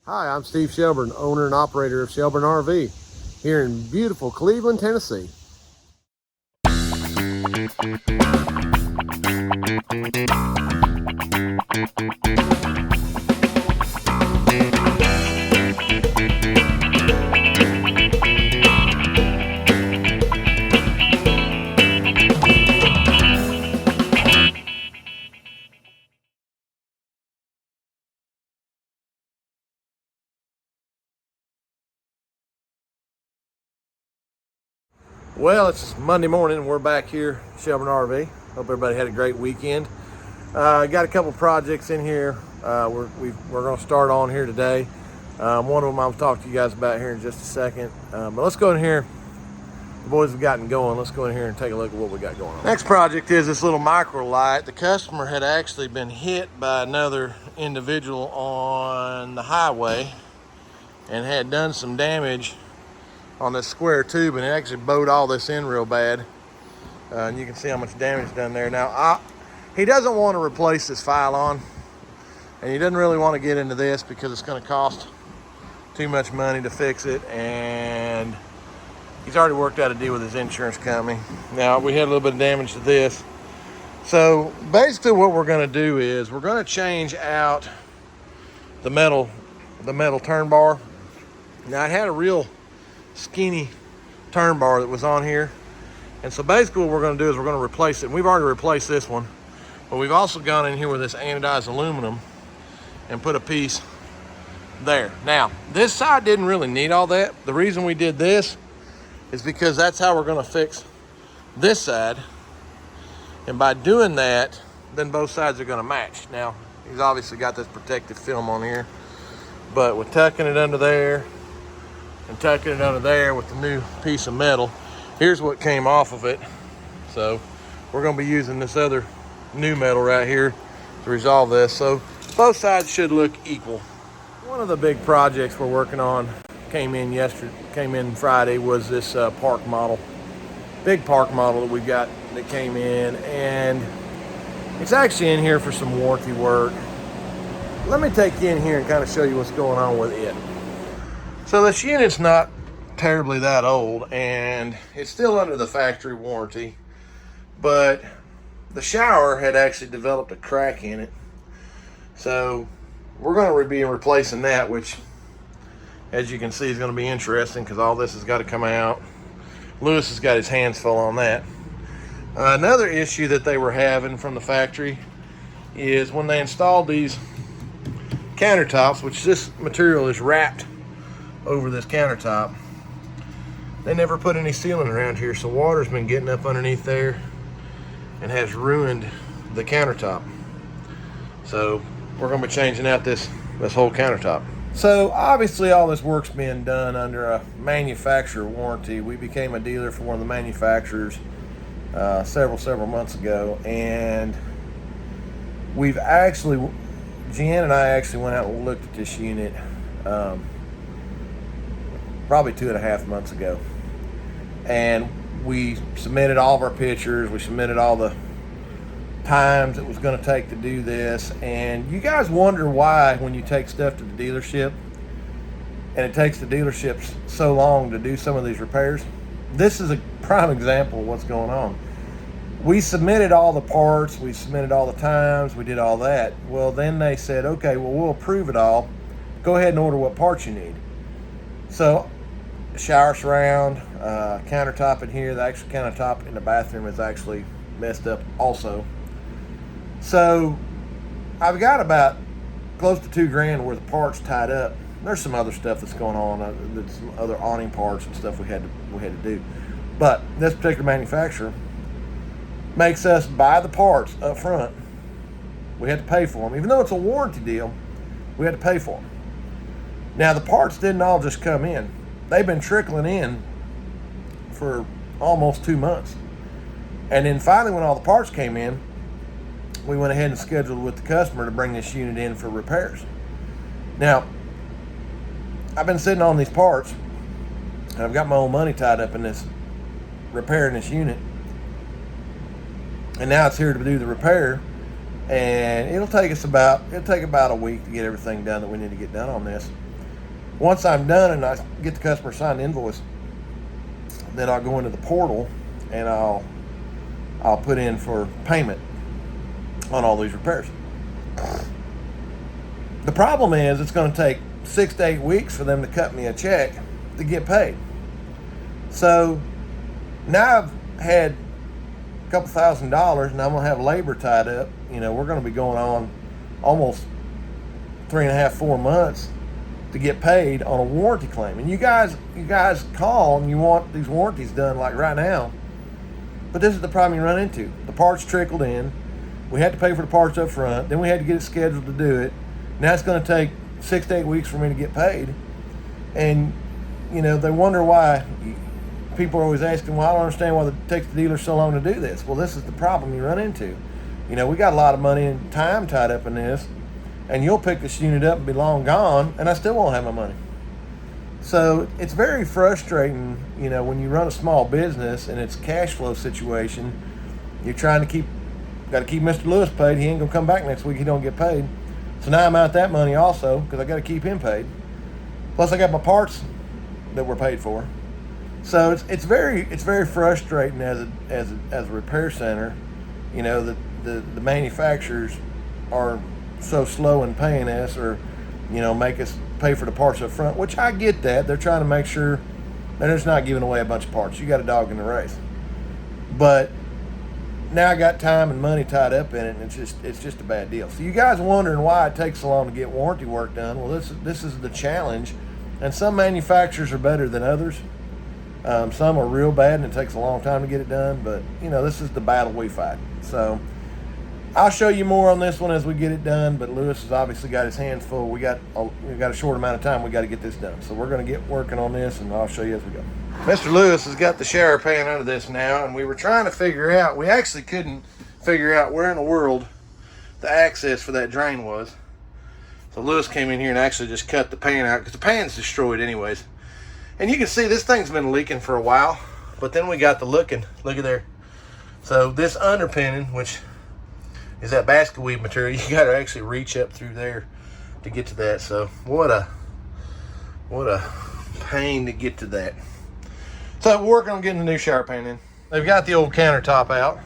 Hi, I'm Steve Shelburne, owner and operator of Shelburne RV here in beautiful Cleveland, Tennessee. Well, it's Monday morning and we're back here at Shelburne RV. Hope everybody had a great weekend. Got a couple projects in here we're going to start on here today. One of them I'll talk to you guys about here in just a second. But let's go in here. The boys have gotten going. Let's go in here and take a look at what we got going on. Next project is this little micro light. The customer had actually been hit by another individual on the highway and had done some damage on this square tube, and it actually bowed all this in real bad. And you can see how much damage done there. Now, he doesn't want to replace this pylon, and he doesn't really want to get into this because it's going to cost too much money to fix it, and he's already worked out a deal with his insurance company. Now, we had a little bit of damage to this. So basically what we're going to do is we're going to change out the metal turn bar. Now, I had a real skinny turn bar that was on here, and so basically what we're going to do is we're going to replace it. And we've already replaced this one, but we've also gone in here with this anodized aluminum and put a piece there. Now, this side didn't really need all that. The reason we did this is because that's how we're going to fix this side, and by doing that, then both sides are going to match. Now, he's obviously got this protective film on here, but with tucking it under there and tucking it under there with the new piece of metal, here's what came off of it. So we're going to be using this other new metal right here to resolve this, so both sides should look equal. One of the big projects we're working on came in Friday, was this park model, big park model that we got that came in, and it's actually in here for some warranty work. Let me take you in here and kind of show you what's going on with it. So this unit's not terribly that old, and it's still under the factory warranty, but the shower had actually developed a crack in it. So we're going to be replacing that, which, as you can see, is going to be interesting because all this has got to come out. Lewis has got his hands full on that. Another issue that they were having from the factory is when they installed these countertops, which this material is wrapped over this countertop, they never put any sealant around here, so water's been getting up underneath there and has ruined the countertop. So we're going to be changing out this whole countertop. So obviously all this work's being done under a manufacturer warranty. We became a dealer for one of the manufacturers several months ago, and Jan and I actually went out and looked at this unit probably 2.5 months ago, and we submitted all of our pictures. We submitted all the times it was going to take to do this. And you guys wonder why, when you take stuff to the dealership and it takes the dealerships so long to do some of these repairs, this is a prime example of what's going on. We submitted all the parts, we submitted all the times, we did all that. Well, then they said, okay, well, we'll approve it all. Go ahead and order what parts you need. So shower surround, countertop in here, the actual countertop in the bathroom is actually messed up also. So I've got about close to $2,000 worth of parts tied up. There's some other stuff that's going on. There's some other awning parts and stuff we had to do. But this particular manufacturer makes us buy the parts up front. We had to pay for them. Even though it's a warranty deal, we had to pay for them. Now, the parts didn't all just come in. They've been trickling in for almost 2 months. And then finally, when all the parts came in, we went ahead and scheduled with the customer to bring this unit in for repairs. Now, I've been sitting on these parts, and I've got my own money tied up in this repairing this unit. And now it's here to do the repair, and it'll take about a week to get everything done that we need to get done on this. Once I'm done and I get the customer signed the invoice, then I'll go into the portal and I'll put in for payment on all these repairs. The problem is it's going to take 6 to 8 weeks for them to cut me a check to get paid. So now I've had a couple $1,000s and I'm going to have labor tied up. You know, we're going to be going on almost 3.5, 4 months to get paid on a warranty claim. And you guys call and you want these warranties done like right now. But this is the problem you run into. The parts trickled in. We had to pay for the parts up front. Then we had to get it scheduled to do it. Now it's going to take 6 to 8 weeks for me to get paid. And, you know, they wonder why. People are always asking, well, I don't understand why it takes the dealer so long to do this. Well, this is the problem you run into. You know, we got a lot of money and time tied up in this. And you'll pick this unit up and be long gone, and I still won't have my money. So it's very frustrating, you know, when you run a small business and it's a cash flow situation. You're trying to got to keep Mr. Lewis paid. He ain't gonna come back next week. He don't get paid. So now I'm out that money also because I got to keep him paid. Plus I got my parts that were paid for. So it's very frustrating as a repair center. You know, the manufacturers are so slow in paying us, or, you know, make us pay for the parts up front, which I get that. They're trying to make sure they're just not giving away a bunch of parts. You got a dog in the race. But now I got time and money tied up in it, and it's just a bad deal. So you guys wondering why it takes so long to get warranty work done. Well, this is the challenge, and some manufacturers are better than others. Some are real bad and it takes a long time to get it done, but you know, this is the battle we fight. So I'll show you more on this one as we get it done, but Lewis has obviously got his hands full. We got a short amount of time. We got to get this done. So we're going to get working on this, and I'll show you as we go. Mr. Lewis has got the shower pan under this now, and we were trying to figure out, we actually couldn't figure out where in the world the access for that drain was. So Lewis came in here and actually just cut the pan out, because the pan's destroyed anyways. And you can see this thing's been leaking for a while, but then we got the look at there. So this underpinning, which is that basket weave material, you got to actually reach up through there to get to that. So what a pain to get to that. So we're working on getting the new shower pan in. They've got the old countertop out,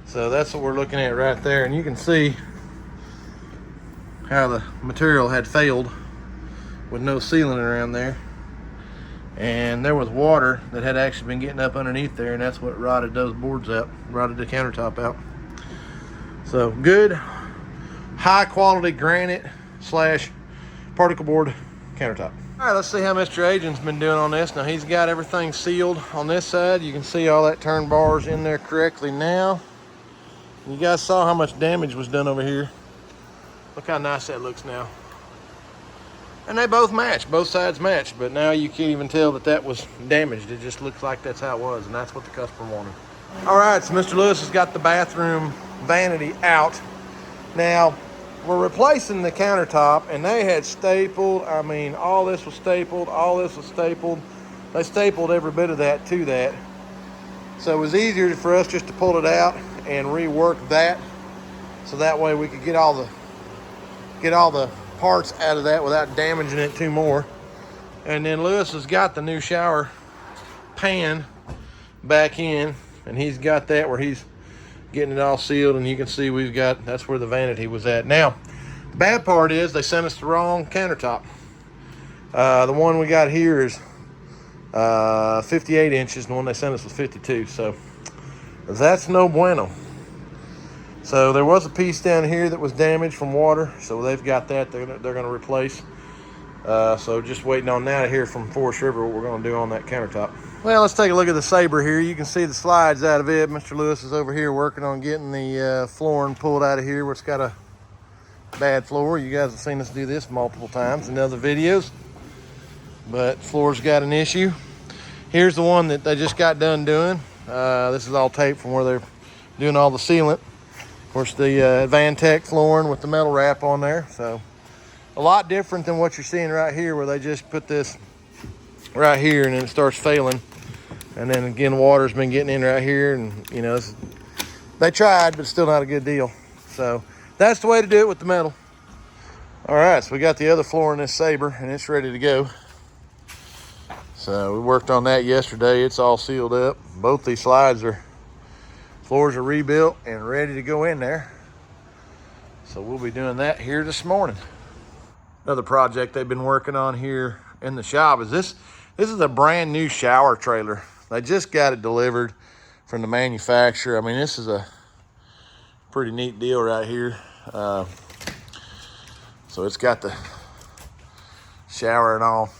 so that's what we're looking at right there. And you can see how the material had failed with no sealing around there, and there was water that had actually been getting up underneath there, and that's what rotted those boards out, rotted the countertop out. So good, high quality granite / particle board countertop. All right, let's see how Mr. Agent's been doing on this. Now he's got everything sealed on this side. You can see all that turn bars in there correctly now. You guys saw how much damage was done over here. Look how nice that looks now. And they both match, both sides match, but now you can't even tell that was damaged. It just looks like that's how it was, and that's what the customer wanted. All right, so Mr. Lewis has got the bathroom vanity out. Now, we're replacing the countertop, and they had stapled, I mean, all this was stapled, all this was stapled. They stapled every bit of that to that. So it was easier for us just to pull it out and rework that, so that way we could get all the parts out of that without damaging it too more. And then Lewis has got the new shower pan back in, and he's got that where he's getting it all sealed, and you can see that's where the vanity was at. Now, the bad part is they sent us the wrong countertop. The one we got here is 58 inches, and the one they sent us was 52, so that's no bueno. So there was a piece down here that was damaged from water, so they've got that. They're going to replace. So just waiting on now to hear from Forest River what we're going to do on that countertop. Well, let's take a look at the Sabre here. You can see the slides out of it. Mr. Lewis is over here working on getting the flooring pulled out of here where it's got a bad floor. You guys have seen us do this multiple times in other videos, but floor's got an issue. Here's the one that they just got done doing. This is all taped from where they're doing all the sealant. Of course, the Vantech flooring with the metal wrap on there. So a lot different than what you're seeing right here, where they just put this right here and then it starts failing. And then again, water's been getting in right here, and you know, they tried, but it's still not a good deal. So that's the way to do it with the metal. All right, so we got the other floor in this Sabre and it's ready to go. So we worked on that yesterday. It's all sealed up. Both these floors are rebuilt and ready to go in there. So we'll be doing that here this morning. Another project they've been working on here in the shop is this. This is a brand new shower trailer. They just got it delivered from the manufacturer. I mean, this is a pretty neat deal right here. So it's got the shower and all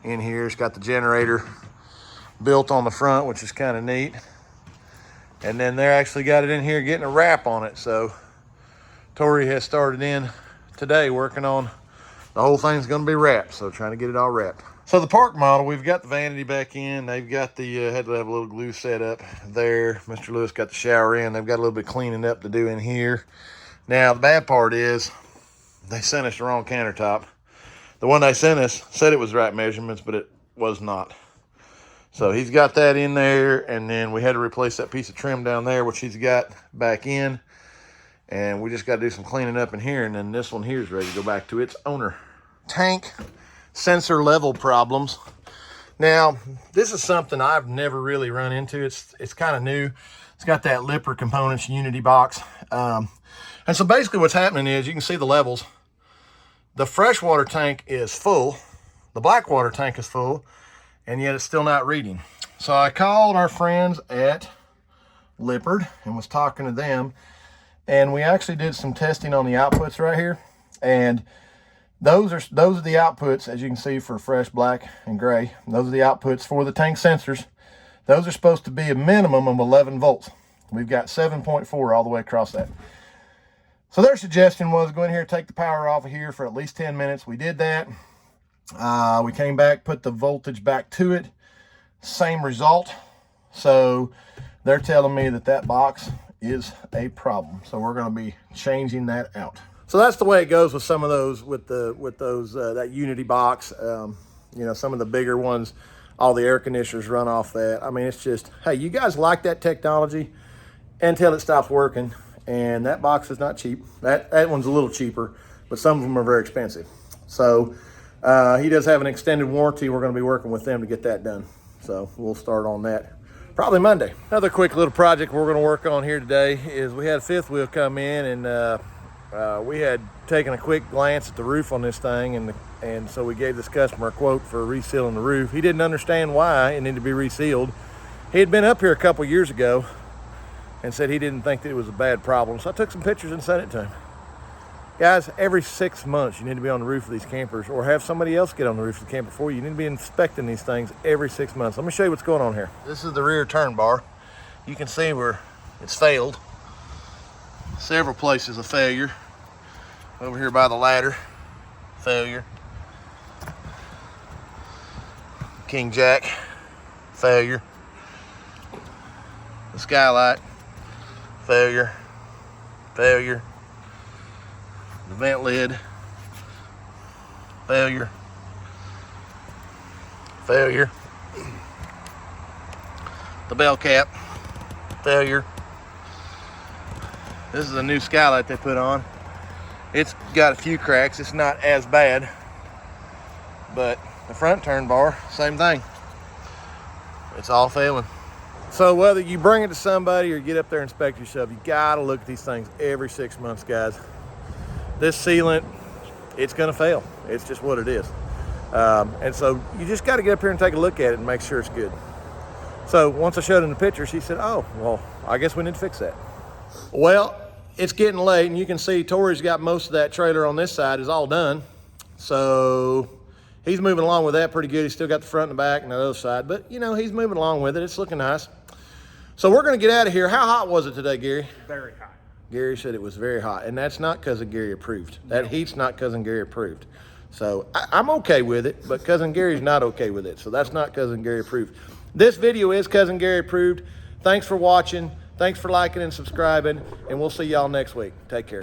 in here. It's got the generator built on the front, which is kind of neat. And then they're actually got it in here getting a wrap on it. So Tori has started in today working on the whole thing's going to be wrapped. So trying to get it all wrapped. So the park model, we've got the vanity back in. They've got the, had to have a little glue set up there. Mr. Lewis got the shower in. They've got a little bit of cleaning up to do in here. Now, the bad part is they sent us the wrong countertop. The one they sent us said it was right measurements, but it was not. So he's got that in there, and then we had to replace that piece of trim down there, which he's got back in. And we just got to do some cleaning up in here, and then this one here is ready to go back to its owner. Tank sensor level problems. Now, this is something I've never really run into. It's kind of new. It's got that Lipper Components Unity box. And so basically what's happening is you can see the levels. The freshwater tank is full. The blackwater tank is full, and yet it's still not reading. So I called our friends at Lippard and was talking to them. And we actually did some testing on the outputs right here. And those are the outputs, as you can see, for fresh, black, and gray. Those are the outputs for the tank sensors. Those are supposed to be a minimum of 11 volts. We've got 7.4 all the way across that. So their suggestion was go in here, take the power off of here for at least 10 minutes. We did that. We came back, put the voltage back to it. Same result. So they're telling me that that box is a problem. So we're going to be changing that out. So that's the way it goes with some of those, with that Unity box. You know, some of the bigger ones, all the air conditioners run off that. I mean, it's just, hey, you guys like that technology until it stops working. And that box is not cheap. That one's a little cheaper, but some of them are very expensive. So he does have an extended warranty. We're going to be working with them to get that done. So we'll start on that probably Monday. Another quick little project we're going to work on here today is we had a fifth wheel come in, and we had taken a quick glance at the roof on this thing, and so we gave this customer a quote for resealing the roof. He didn't understand why it needed to be resealed. He had been up here a couple years ago and said he didn't think that it was a bad problem. So I took some pictures and sent it to him. Guys, every 6 months you need to be on the roof of these campers, or have somebody else get on the roof of the camper for you. You need to be inspecting these things every 6 months. Let me show you what's going on here. This is the rear turn bar. You can see where it's failed. Several places of failure. Over here by the ladder, failure. King Jack, failure. The skylight, failure, failure. The vent lid, failure, failure. The bell cap, failure. This is a new skylight they put on. It's got a few cracks. It's not as bad, but the front turn bar, same thing. It's all failing. So whether you bring it to somebody or get up there and inspect yourself, you gotta look at these things every 6 months, guys. This sealant, it's gonna fail. It's just what it is. And so you just gotta get up here and take a look at it and make sure it's good. So once I showed him the pictures, he said, oh, well, I guess we need to fix that. Well, it's getting late, and you can see Tori's got most of that trailer on this side is all done. So he's moving along with that pretty good. He's still got the front and the back and the other side, but you know, he's moving along with it. It's looking nice. So we're gonna get out of here. How hot was it today, Gary? Very hot. Gary said it was very hot, and that's not cousin Gary approved. That heat's not cousin Gary approved. So I'm okay with it, but cousin Gary's not okay with it. So that's not cousin Gary approved. This video is cousin Gary approved. Thanks for watching. Thanks for liking and subscribing, and we'll see y'all next week. Take care.